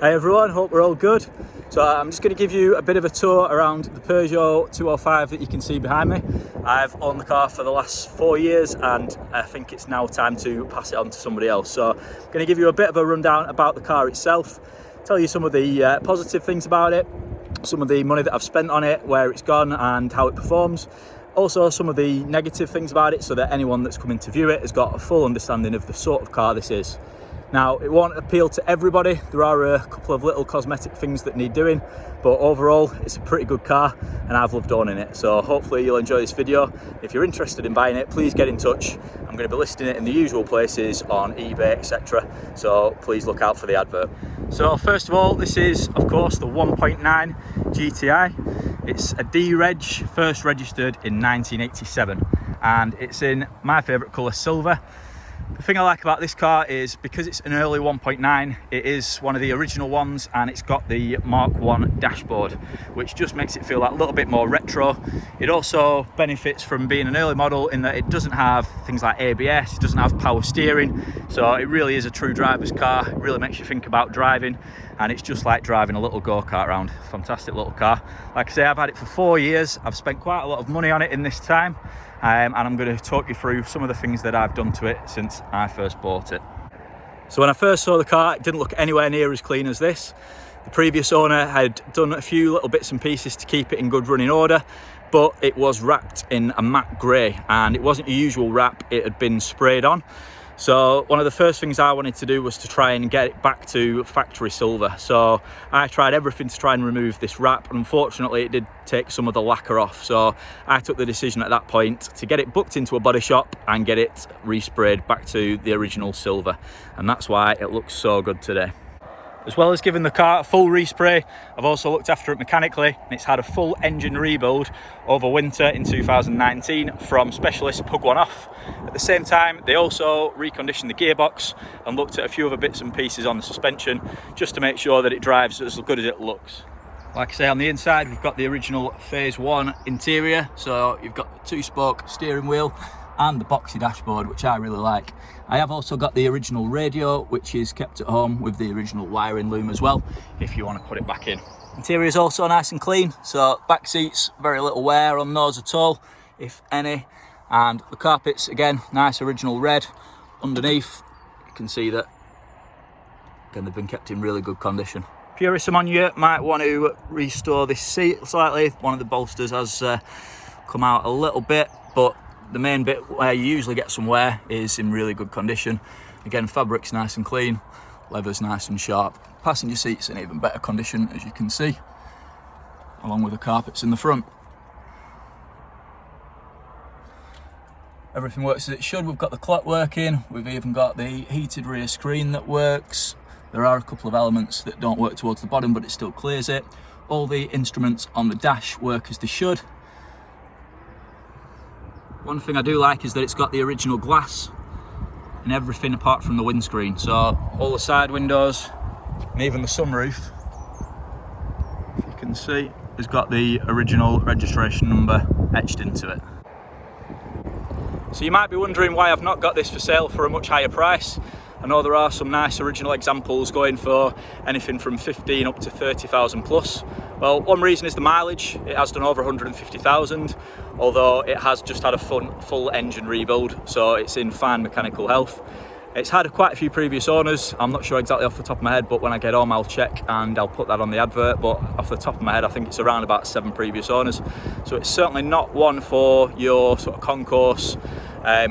Hey everyone, hope we're all good. So I'm just going to give you a bit of a tour around the Peugeot 205 that you can see behind me. I've owned the car for the last 4 years and I think it's now time to pass it on to somebody else. So I'm going to give you a bit of a rundown about the car itself, tell you some of the positive things about it, some of the money that I've spent on it, where it's gone and how it performs. Also some of the negative things about it so that anyone that's coming to view it has got a full understanding of the sort of car this is. Now, it won't appeal to everybody. There are a couple of little cosmetic things that need doing, but overall, it's a pretty good car and I've loved owning it. So hopefully you'll enjoy this video. If you're interested in buying it, please get in touch. I'm going to be listing it in the usual places on eBay, etc. So please look out for the advert. So first of all, this is, of course, the 1.9 GTI. It's a D-Reg, first registered in 1987, and it's in my favourite colour, silver. The thing I like about this car is because it's an early 1.9, it is one of the original ones and it's got the Mark 1 dashboard, which just makes it feel that little bit more retro. It also benefits from being an early model in that it doesn't have things like ABS, it doesn't have power steering, so it really is a true driver's car. It really makes you think about driving, and it's just like driving a little go-kart around. Fantastic little car. Like I say, I've had it for 4 years. I've spent quite a lot of money on it in this time. And I'm going to talk you through some of the things that I've done to it since I first bought it. So when I first saw the car, it didn't look anywhere near as clean as this. The previous owner had done a few little bits and pieces to keep it in good running order, but it was wrapped in a matte grey and it wasn't a usual wrap, it had been sprayed on. So one of the first things I wanted to do was to try and get it back to factory silver. So I tried everything to try and remove this wrap, and unfortunately it did take some of the lacquer off. So I took the decision at that point to get it booked into a body shop and get it resprayed back to the original silver. And that's why it looks so good today. As well as giving the car a full respray, I've also looked after it mechanically, and it's had a full engine rebuild over winter in 2019 from specialist Peugeot 1. At the same time, they also reconditioned the gearbox and looked at a few other bits and pieces on the suspension just to make sure that it drives as good as it looks. Like I say, on the inside we've got the original phase 1 interior, so you've got the 2-spoke steering wheel and the boxy dashboard, which I really like. I have also got the original radio, which is kept at home with the original wiring loom as well, if you want to put it back in. Interior is also nice and clean, so back seats, very little wear on those at all, if any. And the carpets, again, nice original red. Underneath, you can see that, again, they've been kept in really good condition. Purists among you might want to restore this seat slightly. One of the bolsters has come out a little bit, but the main bit where you usually get some wear is in really good condition. Again, fabric's nice and clean, leather's nice and sharp. Passenger seats in even better condition, as you can see, along with the carpets in the front. Everything works as it should. We've got the clock working, we've even got the heated rear screen that works. There are a couple of elements that don't work towards the bottom, but it still clears it. All the instruments on the dash work as they should. One thing I do like is that it's got the original glass and everything apart from the windscreen. So all the side windows and even the sunroof, if you can see, has got the original registration number etched into it. So you might be wondering why I've not got this for sale for a much higher price. I know there are some nice original examples going for anything from 15 up to 30,000 plus. Well, one reason is the mileage. It has done over 150,000, although it has just had a full engine rebuild, so it's in fine mechanical health. It's had quite a few previous owners. I'm not sure exactly off the top of my head, but when I get home I'll check and I'll put that on the advert. But off the top of my head, I think it's around about 7 previous owners. So it's certainly not one for your sort of concourse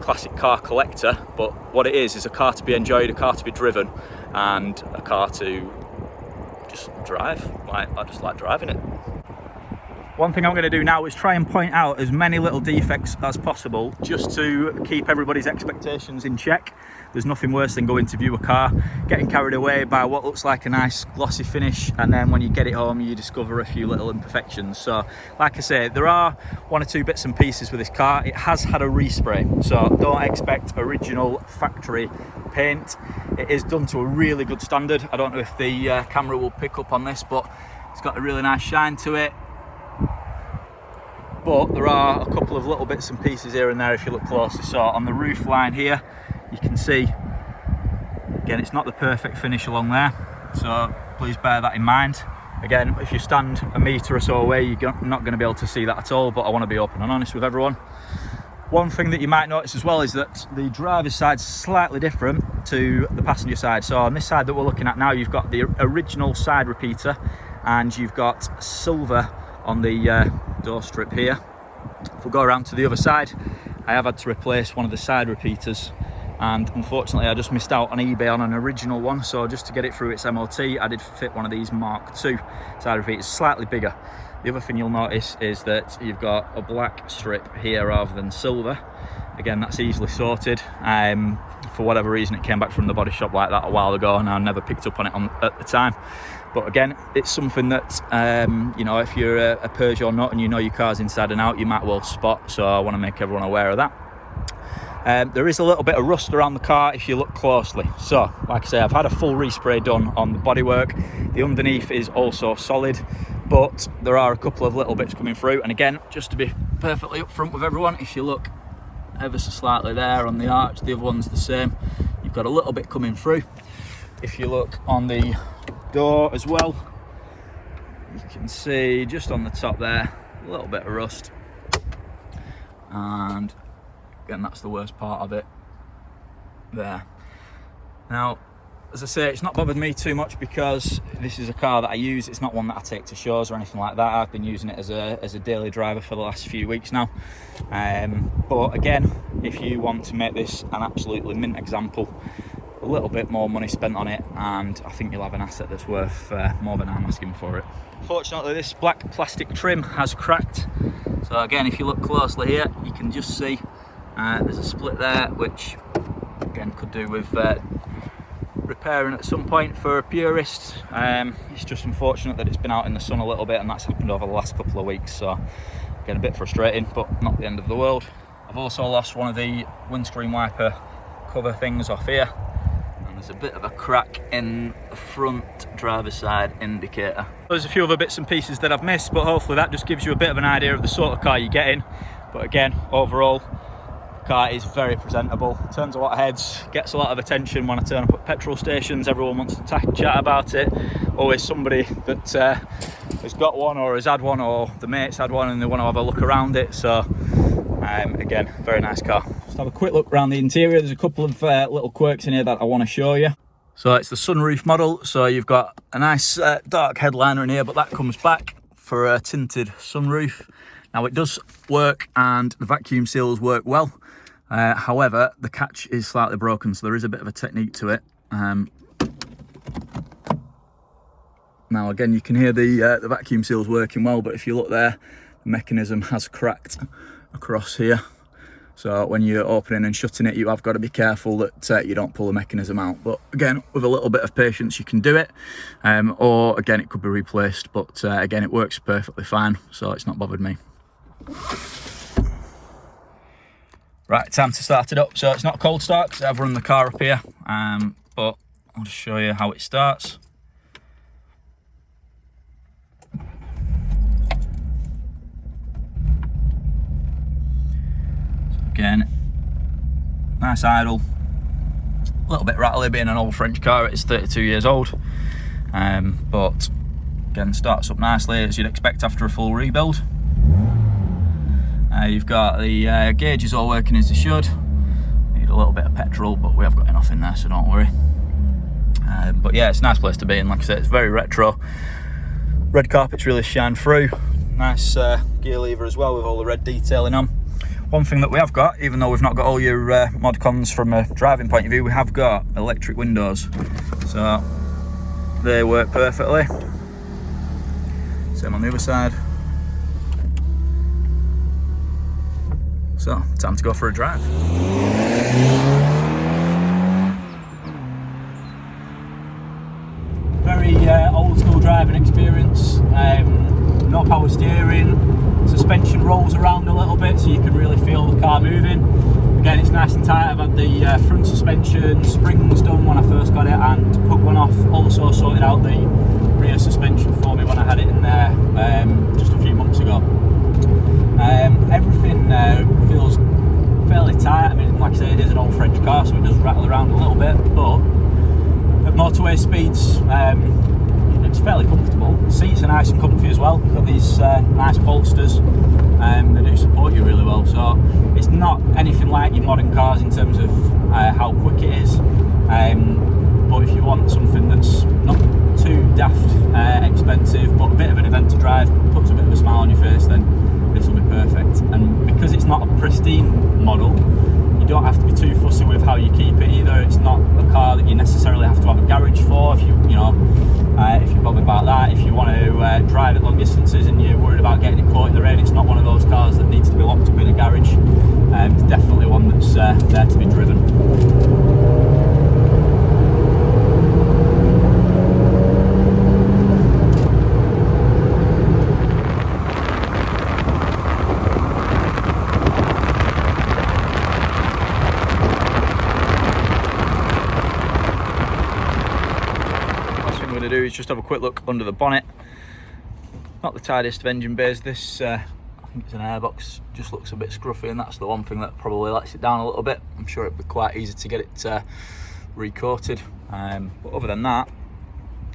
classic car collector, but what it is a car to be enjoyed, a car to be driven, and a car to just drive. I just like driving it. One thing I'm going to do now is try and point out as many little defects as possible, just to keep everybody's expectations in check. There's nothing worse than going to view a car, getting carried away by what looks like a nice glossy finish, and then when you get it home you discover a few little imperfections. So like I say, there are 1 or 2 bits and pieces with this car. It has had a respray, so don't expect original factory paint. It is done to a really good standard. I don't know if the camera will pick up on this, but it's got a really nice shine to it. But there are a couple of little bits and pieces here and there if you look closer. So on the roof line here, you can see, again, it's not the perfect finish along there. So please bear that in mind. Again, if you stand a metre or so away, you're not going to be able to see that at all, but I want to be open and honest with everyone. One thing that you might notice as well is that the driver's side is slightly different to the passenger side. So on this side that we're looking at now, you've got the original side repeater, and you've got silver on the door strip here. If we go around to the other side, I have had to replace one of the side repeaters, and unfortunately I just missed out on eBay on an original one, so just to get it through its MOT I did fit one of these Mark II side repeaters, slightly bigger. The other thing you'll notice is that you've got a black strip here rather than silver. Again, that's easily sorted. For whatever reason, it came back from the body shop like that a while ago, and I never picked up on it at the time. But again, it's something that, you know, if you're a Peugeot nut and you know your car's inside and out, you might well spot. So I want to make everyone aware of that. There is a little bit of rust around the car if you look closely. So, like I say, I've had a full respray done on the bodywork. The underneath is also solid, but there are a couple of little bits coming through. And again, just to be perfectly upfront with everyone, if you look ever so slightly there on the arch, the other one's the same. You've got a little bit coming through. If you look on the door as well, you can see just on the top there a little bit of rust, and again, that's the worst part of it there. Now, as I say, it's not bothered me too much because this is a car that I use. It's not one that I take to shows or anything like that. I've been using it as a daily driver for the last few weeks now. But again, if you want to make this an absolutely mint example, a little bit more money spent on it, and I think you'll have an asset that's worth more than I'm asking for it. Fortunately, this black plastic trim has cracked. So again, if you look closely here, you can just see there's a split there, which again could do with repairing at some point for a purist. It's just unfortunate that it's been out in the sun a little bit, and that's happened over the last couple of weeks. So again, a bit frustrating, but not the end of the world. I've also lost one of the windscreen wiper cover things off here, and there's a bit of a crack in the front driver's side indicator. There's a few other bits and pieces that I've missed, but hopefully that just gives you a bit of an idea of the sort of car you're getting. But again, overall, the car is very presentable, turns a lot of heads, gets a lot of attention when I turn up at petrol stations. Everyone wants to chat about it. Always somebody that has got one or has had one, or the mates had one and they want to have a look around it. So again, very nice car. Just have a quick look around the interior. There's a couple of little quirks in here that I want to show you. So it's the sunroof model, so you've got a nice dark headliner in here, but that comes back for a tinted sunroof. Now, it does work and the vacuum seals work well. However, the catch is slightly broken, so there is a bit of a technique to it. Now again, you can hear the vacuum seals working well, but if you look there, the mechanism has cracked across here. So when you're opening and shutting it, you have got to be careful that you don't pull the mechanism out. But again, with a little bit of patience, you can do it. Or again, it could be replaced, but again, it works perfectly fine, so it's not bothered me. Right, time to start it up. So it's not a cold start because I've run the car up here, but I'll just show you how it starts. Again, nice idle, a little bit rattly being an old French car. It's 32 years old, but again, starts up nicely as you'd expect after a full rebuild. You've got the gauges all working as they should. Need a little bit of petrol, but we have got enough in there, so don't worry. But yeah, it's a nice place to be in. Like I said, it's very retro. Red carpets really shine through. Nice gear lever as well with all the red detailing on. One thing that we have got, even though we've not got all your mod cons from a driving point of view, we have got electric windows. So they work perfectly. Same on the other side. So, time to go for a drive. Very old school driving experience. No power steering. Suspension rolls around a little bit so you can really feel the car moving. Again, it's nice and tight. I've had the front suspension springs done when I first got it and took one off. Also sorted out the rear suspension for me when I had it in there just a few months ago. Everything feels fairly tight. I mean, like I say, it is an old French car, so it does rattle around a little bit, but at motorway speeds, fairly comfortable. Seats are nice and comfy as well. Got these nice bolsters, they do support you really well. So it's not anything like your modern cars in terms of how quick it is. But if you want something that's not too daft expensive, but a bit of an event to drive, puts a bit of a smile on your face, then this will be perfect. And because it's not a pristine model, you don't have to be too fussy with how you keep it either. It's not a car that you necessarily have to have a garage for if if you're bothered about that. If you want to drive at long distances and you're worried about getting it caught in the rain, it's not one of those cars that needs to be locked up in a garage. It's definitely one that's there to be driven. To do is just have a quick look under the bonnet. Not the tidiest of engine bays. This I think it's an airbox, just looks a bit scruffy, and that's the one thing that probably lets it down a little bit. I'm sure it'd be quite easy to get it recoated, but other than that,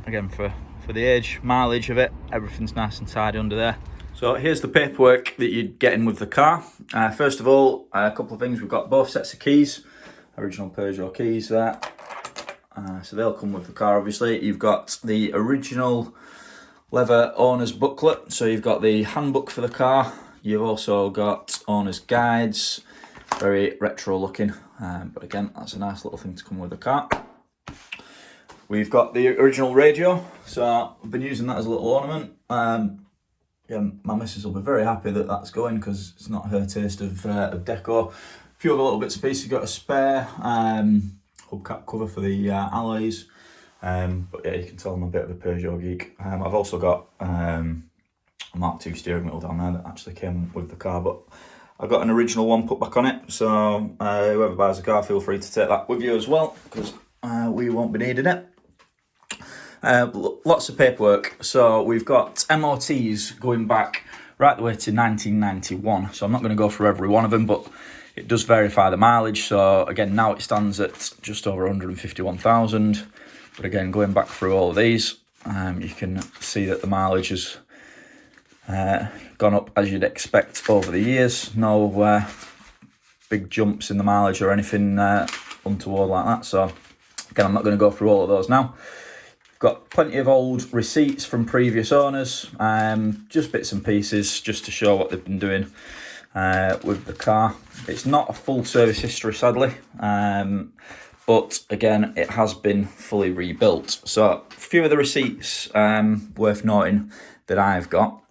again, for the age, mileage of it, everything's nice and tidy under there. So here's the paperwork that you'd get in with the car. First of all, a couple of things. We've got both sets of keys, original Peugeot keys there. So they'll come with the car, obviously. You've got the original leather owner's booklet. So you've got the handbook for the car. You've also got owner's guides, very retro looking. But again, that's a nice little thing to come with the car. We've got the original radio. So I've been using that as a little ornament. Yeah, my missus will be very happy that that's going because it's not her taste of deco. A few other little bits and pieces. You've got a spare hubcap cover for the alloys, but yeah, you can tell I'm a bit of a Peugeot geek. I've also got a Mark II steering wheel down there that actually came with the car, but I've got an original one put back on it, so whoever buys the car, feel free to take that with you as well, because we won't be needing it. Lots of paperwork. So we've got MOTs going back right the way to 1991, so I'm not going to go through every one of them, but it does verify the mileage. So again, now it stands at just over 151,000. But again, going back through all of these, you can see that the mileage has gone up as you'd expect over the years. No big jumps in the mileage or anything untoward like that. So again, I'm not going to go through all of those now. Got plenty of old receipts from previous owners, just bits and pieces just to show what they've been doing with the car. It's not a full service history, sadly, but again, it has been fully rebuilt. So a few of the receipts worth noting that I've got.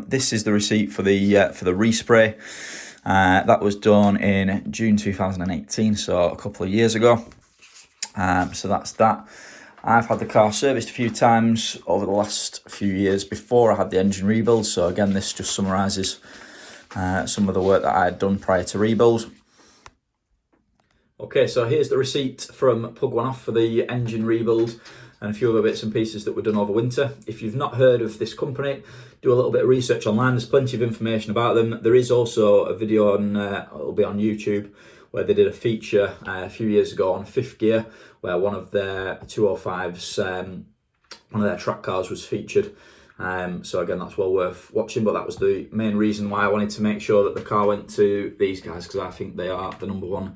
This is the receipt for the respray. That was done in June 2018, so a couple of years ago. So that's that. I've had the car serviced a few times over the last few years before I had the engine rebuild. So again, this just summarises some of the work that I had done prior to rebuild. Okay, so here's the receipt from Plug One Off for the engine rebuild and a few other bits and pieces that were done over winter. If you've not heard of this company, do a little bit of research online. There's plenty of information about them. There is also a video on, it'll be on YouTube, where they did a feature a few years ago on fifth gear, where one of their 205s, one of their track cars was featured. So again, that's well worth watching, but that was the main reason why I wanted to make sure that the car went to these guys, because I think they are the #1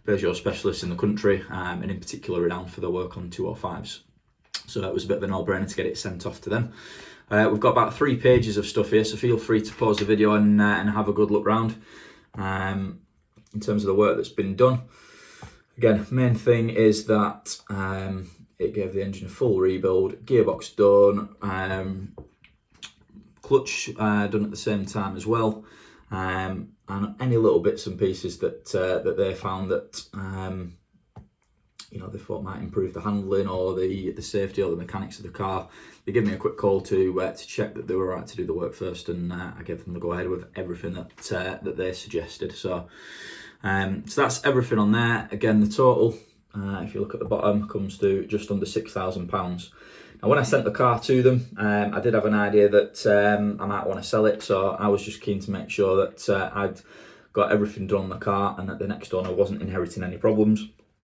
Peugeot specialists in the country, and in particular renowned for their work on 205s. So that was a bit of a no-brainer to get it sent off to them. We've got about 3 pages of stuff here, so feel free to pause the video and have a good look round in terms of the work that's been done. Again, main thing is that it gave the engine a full rebuild, gearbox done, clutch done at the same time as well, and any little bits and pieces that that they found that they thought might improve the handling or the safety or the mechanics of the car. They gave me a quick call to check that they were right to do the work first, and I gave them the go ahead with everything that they suggested. So that's everything on there. Again, the total, if you look at the bottom, comes to just under £6,000. Now, when I sent the car to them, I did have an idea that I might want to sell it, so I was just keen to make sure that I'd got everything done on the car and that the next owner wasn't inheriting any problems.